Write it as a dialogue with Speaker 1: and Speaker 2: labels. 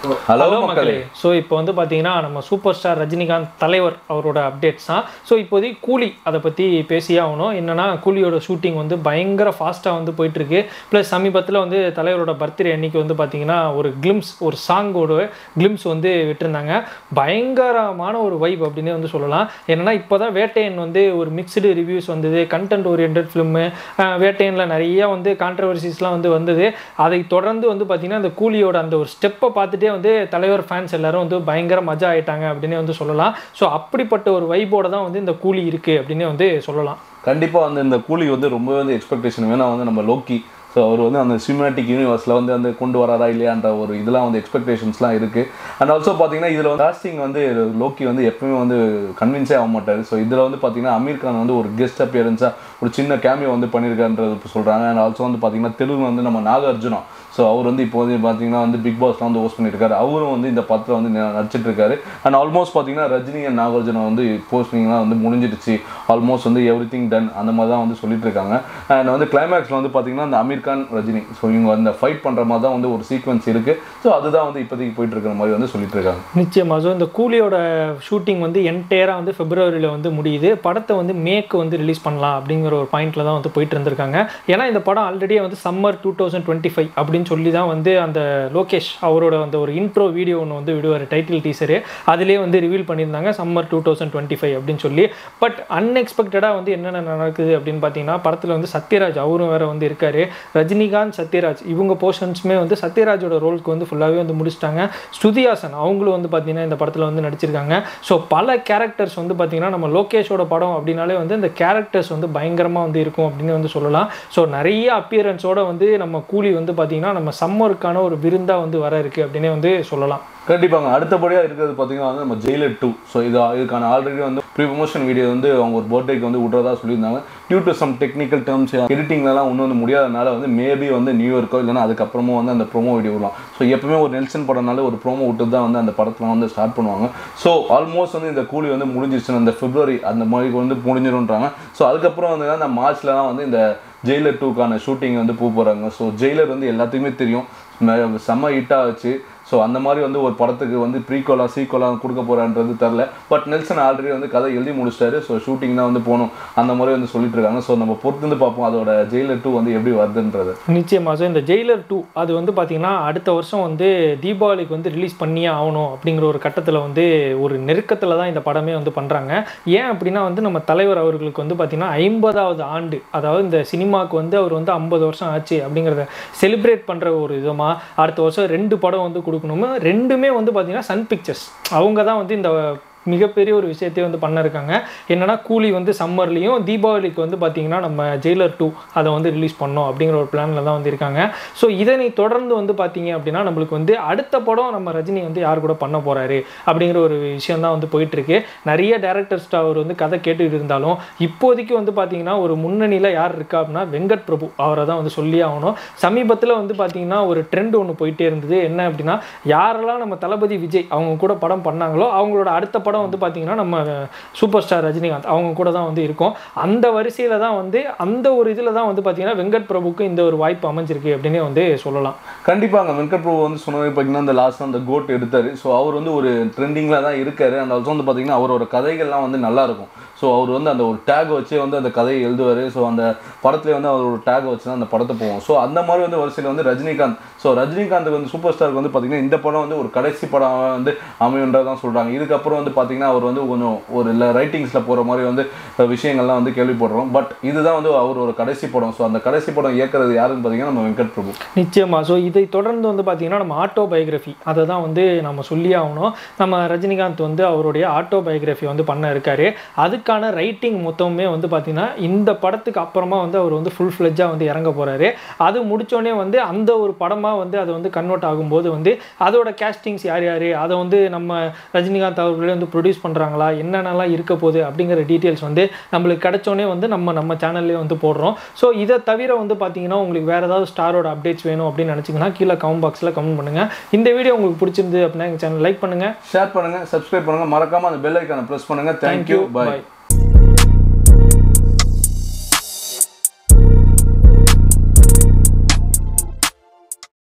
Speaker 1: Hello மக்களே. So இப்போ வந்து பார்த்தீங்கன்னா நம்ம சூப்பர் ஸ்டார் ரஜினிகாந்த் தலைவர் அவரோட அப்டேட்ஸ் தான். ஸோ இப்போதைக்கு கூலி அதை பற்றி பேசியே ஆகணும். என்னென்னா கூலியோட ஷூட்டிங் வந்து பயங்கர ஃபாஸ்ட்டாக வந்து போயிட்டுருக்கு. ப்ளஸ் சமீபத்தில் வந்து தலைவரோட பர்த்டே அன்னைக்கு வந்து பார்த்தீங்கன்னா ஒரு சாங்கோட கிளிம்ஸ் வந்து விட்டுருந்தாங்க. பயங்கரமான ஒரு வைப் அப்படின்னே வந்து சொல்லலாம். என்னென்னா இப்போ தான் வேட்டையன் வந்து ஒரு மிக்சடு ரிவ்யூஸ் வந்தது. கண்டென்ட் ஓரியன்ட் ஃபிலிமு வேட்டையனில் நிறையா வந்து கான்ட்ரவர்சிஸ்லாம் வந்தது. அதை தொடர்ந்து வந்து பார்த்தீங்கன்னா அந்த கூலியோட அந்த ஒரு ஸ்டெப்பை பார்த்துட்டே வந்து தலைவர் ஃபேன்ஸ் எல்லாரும் வந்து பயங்கர மஜா ஆயிட்டாங்க அப்படின்னு வந்து சொல்லலாம். ஸோ அப்படிப்பட்ட ஒரு வைபோட தான் வந்து இந்த கூலி இருக்குது அப்படின்னு வந்து சொல்லலாம்.
Speaker 2: கண்டிப்பாக வந்து இந்த கூலி வந்து ரொம்ப வந்து எக்ஸ்பெக்டேஷன் வேணா வந்து நம்ம லோக்கி ஸோ அவர் வந்து அந்த சினிமாட்டிக் யூனிவர்ஸில் வந்து அந்த கொண்டு வராரா இல்லையான்ற ஒரு இதெல்லாம் வந்து எக்ஸ்பெக்டேஷன்ஸ்லாம் இருக்குது. அண்ட் ஆல்சோ பார்த்தீங்கன்னா இதில் வந்து காஸ்டிங் வந்து லோக்கி வந்து எப்பவுமே வந்து கன்வின்ஸே ஆக மாட்டார். ஸோ இதில் வந்து பார்த்தீங்கன்னா அமீர் கான் வந்து ஒரு கெஸ்ட் அப்பியரன்ஸாக ஒரு சின்ன கேமியோ வந்து பண்ணியிருக்கான்றது இப்போ சொல்கிறாங்க. அண்ட் ஆல்சோ வந்து பார்த்தீங்கன்னா தெலுங்கு வந்து நம்ம நாகார்ஜுனா ஸோ அவர் வந்து இப்போ வந்து பார்த்தீங்கன்னா வந்து பிக் பாஸ்லாம் வந்து ஹோஸ்ட் பண்ணியிருக்காரு. அவரும் வந்து இந்த படத்தில் வந்து நடிச்சிட்டு இருக்காரு. அண்ட் ஆல்மோஸ்ட் பார்த்தீங்கன்னா ரஜினி அண்ட் நாகார்ஜுனா வந்து போஸ்டிங்லாம் வந்து முடிஞ்சிடுச்சு. ஆல்மோஸ்ட் வந்து எவ்ரி திங் டன் அந்த மாதிரி தான் வந்து சொல்லிட்டு இருக்காங்க. அண்ட் வந்து கிளைமேக்ஸில் வந்து பார்த்தீங்கன்னா அந்த அமீர் கான் ரஜினி ஸோ இவங்க அந்த ஃபைட் பண்ணுற மாதிரி தான் வந்து ஒரு சீக்வன்ஸ் இருக்குது. ஸோ அதுதான் வந்து இப்போதைக்கு போயிட்டு இருக்கிற மாதிரி வந்து சொல்லிட்டு இருக்காங்க.
Speaker 1: நிச்சயமாக. ஸோ இந்த கூலியோட ஷூட்டிங் வந்து என்டையராக வந்து பிப்ரவரியில் வந்து முடியுது. படத்தை வந்து மேக்கு வந்து ரிலீஸ் பண்ணலாம் அப்படிங்கிற ஒரு பாயிண்ட்ல தான் வந்து போயிட்டு இருந்திருக்காங்க. ஏன்னா இந்த படம் ஆல்ரெடியே வந்து சம்மர் 2025 அப்படின்னு சொல்லி தான் வந்து அந்த லோகேஷ் அவரோட அந்த ஒரு இன்ட்ரோ வீடியோ ஒன்று வந்து விடுவார், டைட்டில் டீசரு. அதிலே வந்து ரிவீல் பண்ணியிருந்தாங்க சம்மர் 2025 அப்படின்னு சொல்லி. பட் அன்எக்ஸ்பெக்டடாக வந்து என்னென்ன நடக்குது அப்படின்னு பார்த்தீங்கன்னா படத்தில் வந்து சத்யராஜ் அவரும் வேறு வந்து இருக்கார். ரஜினிகாந்த், சத்யராஜ் இவங்க போர்ஷன்ஸுமே வந்து சத்யராஜோட ரோலுக்கு வந்து ஃபுல்லாகவே வந்து முடிச்சிட்டாங்க. ஸ்ருதி ஹாசன் அவங்களும் வந்து பார்த்தீங்கன்னா இந்த படத்தில் வந்து நடிச்சிருக்காங்க. ஸோ பல கேரக்டர்ஸ் வந்து பார்த்தீங்கன்னா நம்ம லோகேஷோட படம் அப்படின்னாலே வந்து இந்த கேரக்டர்ஸ் வந்து பயங்கரமாக வந்து இருக்கும் அப்படின்னு வந்து சொல்லலாம். ஸோ நிறைய அப்பியரன்ஸோட வந்து நம்ம கூலி வந்து பார்த்தீங்கன்னா நம்ம சம்மருக்கான ஒரு விருந்தாக வந்து வர இருக்குது அப்படின்னே வந்து சொல்லலாம்.
Speaker 2: கண்டிப்பாங்க. அடுத்தபடியாக இருக்கிறது பார்த்தீங்கன்னா வந்து நம்ம ஜெயிலர் 2. ஸோ இதுக்கான ஆல்ரெடி வந்து ப்ரீ ப்ரமோஷன் வீடியோ வந்து அவங்க ஒரு பர்த்டேக்கு வந்து விட்றதா சொல்லியிருந்தாங்க. Due to some technical terms எடிட்டிங்லாம் ஒன்றும் வந்து முடியாதனால வந்து மேபி வந்து நியூ இயர்க்கோ இல்லைனா அதுக்கப்புறமா வந்து அந்த ப்ரோமோ வீடியோ விடலாம். ஸோ எப்பவுமே ஒரு நெல்சன் படம்னாலே ஒரு ப்ரோமோ விட்டு தான் வந்து அந்த படத்தில் வந்து ஸ்டார்ட் பண்ணுவாங்க. ஸோ ஆல்மோஸ்ட் வந்து இந்த கூலி வந்து முடிஞ்சிருச்சு. அந்த பிப்ரவரி அந்த மாதிரி வந்து முடிஞ்சிடும்ன்றாங்க. ஸோ அதுக்கப்புறம் வந்து அந்த மார்ச்லலாம் வந்து இந்த ஜெயிலர் 2க்கான ஷூட்டிங் வந்து போகிறாங்க. ஸோ ஜெயிலர் வந்து எல்லாத்துக்குமே தெரியும் செம்ம ஹிட்டாக வச்சு. ஸோ அந்த மாதிரி வந்து ஒரு படத்துக்கு வந்து ப்ரீகோலா சீக்கோலாக கொடுக்க போகிறான்றது தெரில. பட் நெல்சன் ஆல்ரெடி வந்து கதை எழுதி முடிச்சிட்டாரு. ஸோ ஷூட்டிங் தான் வந்து போகணும் அந்த மாதிரி வந்து சொல்லிட்டு இருக்காங்க. ஸோ நம்ம பொறுத்து பார்ப்போம் அதோட ஜெயிலர் 2 வந்து எப்படி வருதுன்றது.
Speaker 1: நிச்சயமாக. ஸோ இந்த ஜெயிலர் 2 அது வந்து பார்த்திங்கன்னா அடுத்த வருஷம் வந்து தீபாவளிக்கு வந்து ரிலீஸ் பண்ணியே ஆகணும் அப்படிங்கிற ஒரு கட்டத்தில் வந்து ஒரு நெருக்கத்தில் தான் இந்த படமே வந்து பண்ணுறாங்க. ஏன் அப்படின்னா வந்து நம்ம தலைவர் அவர்களுக்கு வந்து பார்த்திங்கன்னா 50வது ஆண்டு, அதாவது இந்த சினிமாவுக்கு வந்து அவர் வந்து 50 வருஷம் ஆச்சு அப்படிங்கிறத செலிப்ரேட் பண்ணுற ஒரு விதமாக அடுத்த வருஷம் 2 படம் வந்து கொடுக்கணும். ரெண்டுமே வந்து பார்த்தீங்கன்னா சன் பிக்சர்ஸ் அவங்க தான் வந்து இந்த மிகப்பெரிய ஒரு விஷயத்தையும் வந்து பண்ணிருக்காங்க. என்னன்னா கூலி வந்து சம்மர்லேயும் தீபாவளிக்கு வந்து பார்த்தீங்கன்னா நம்ம ஜெயிலர் 2 அதை வந்து ரிலீஸ் பண்ணோம் அப்படிங்கிற ஒரு பிளானில் தான் வந்து இருக்காங்க. ஸோ இதனை தொடர்ந்து வந்து பார்த்தீங்க அப்படின்னா நம்மளுக்கு வந்து அடுத்த படம் நம்ம ரஜினி வந்து யார் கூட பண்ண போகிறாரு அப்படிங்கிற ஒரு விஷயம் தான் வந்து போயிட்டுருக்கு. நிறைய டேரக்டர்ஸ்ட்டு அவர் வந்து கதை கேட்டுக்கிட்டு இருந்தாலும் இப்போதைக்கு வந்து பார்த்தீங்கன்னா ஒரு முன்னணியில் யார் இருக்கா அப்படின்னா வெங்கட் பிரபு அவரை தான் வந்து சொல்லி ஆகணும். சமீபத்தில் வந்து பார்த்தீங்கன்னா ஒரு ட்ரெண்ட் ஒன்று போயிட்டே இருந்தது. என்ன அப்படின்னா யாரெல்லாம் நம்ம தளபதி விஜய் அவங்க கூட படம் பண்ணாங்களோ அவங்களோட அடுத்த படம் வந்து பார்த்தீங்கன்னா நம்ம சூப்பர் ஸ்டார் ரஜினிகாந்த் அவங்க கூட தான் வந்து இருக்கும். அந்த வரிசையில் தான் வந்து அந்த ஒரு இதில் தான் வந்து பார்த்தீங்கன்னா வெங்கட் பிரபுக்கு இந்த ஒரு வாய்ப்பு அமைஞ்சிருக்கு அப்படின்னே வந்து சொல்லலாம்.
Speaker 2: கண்டிப்பாங்க. வெங்கட் பிரபு வந்து சொன்னது பார்த்தீங்கன்னா இந்த லாஸ்ட் அந்த கோட் எடுத்தார். ஸோ அவர் வந்து ஒரு ட்ரெண்டிங்கில் தான் இருக்காரு. அண்ட் ஆல்சோ வந்து பார்த்தீங்கன்னா அவரோட கதைகள்லாம் வந்து நல்லாயிருக்கும். ஸோ அவர் வந்து அந்த ஒரு டேக் வச்சு வந்து அந்த கதையை எழுதுவார். ஸோ அந்த படத்துல வந்து அவர் ஒரு டேக் வச்சு தான் அந்த படத்தை போவோம். ஸோ அந்த மாதிரி வந்து வரிசையில் வந்து ரஜினிகாந்த் ரஜினிகாந்த் வந்து சூப்பர் ஸ்டாருக்கு வந்து பார்த்தீங்கன்னா இந்த படம் வந்து ஒரு கடைசி படம் வந்து அமையுன்றதான் சொல்கிறாங்க. இதுக்கப்புறம் வந்து பார்த்தீங்கன்னா அவர் வந்து கொஞ்சம் ஒரு ரைட்டிங்ஸில் போகிற மாதிரி வந்து விஷயங்கள்லாம் வந்து கேள்விப்படுறோம். பட் இதுதான் வந்து அவர் ஒரு கடைசி படம். ஸோ அந்த கடைசி படம் இயக்குறது யாருன்னு பார்த்தீங்கன்னா நம்ம வெங்கட் பிரபு.
Speaker 1: நிச்சயமாக. ஸோ இதை தொடர்ந்து வந்து பார்த்தீங்கன்னா நம்ம ஆட்டோபயோகிராஃபி அதை தான் வந்து நம்ம சொல்லி ஆகணும். நம்ம ரஜினிகாந்த் வந்து அவருடைய ஆட்டோபயோகிராஃபி வந்து பண்ண இருக்காரு. அதுக்கான ரைட்டிங் மொத்தமே வந்து பார்த்தீங்கன்னா இந்த படத்துக்கு அப்புறமா வந்து அவர் வந்து ஃபுல் ஃப்ளெஜ்ஜாக வந்து இறங்க போகிறாரு. அது முடித்தோடனே வந்து அந்த ஒரு படமாக வந்து அதை வந்து கன்வெர்ட் ஆகும்போது வந்து அதோட கேஸ்டிங்ஸ் யார் யார் அதை வந்து நம்ம ரஜினிகாந்த் அவர்களே வந்து ப்ரொடியூஸ் பண்ணுறாங்களா என்னென்னலாம் இருக்க போகுது அப்படிங்கிற டீட்டெயில்ஸ் வந்து நம்மளுக்கு கிடைச்சோன்னே வந்து நம்ம சேனல்லே வந்து போடுறோம். ஸோ இதை தவிர வந்து பார்த்தீங்கன்னா உங்களுக்கு வேறு ஏதாவது ஸ்டாரோட அப்டேட்ஸ் வேணும் அப்படின்னு நினச்சிங்கன்னா கீழே கமெண்ட் பாக்ஸில் கமெண்ட் பண்ணுங்கள். இந்த வீடியோ உங்களுக்கு பிடிச்சிருந்து அப்படின்னா எங்கள் சேனல் லைக் பண்ணுங்கள்,
Speaker 2: ஷேர் பண்ணுங்கள், சப்ஸ்கிரைப் பண்ணுங்கள், மறக்காமல் அந்த பெல் ஐக்கானை ப்ரெஸ் பண்ணுங்கள். தேங்க்யூ, பாய்.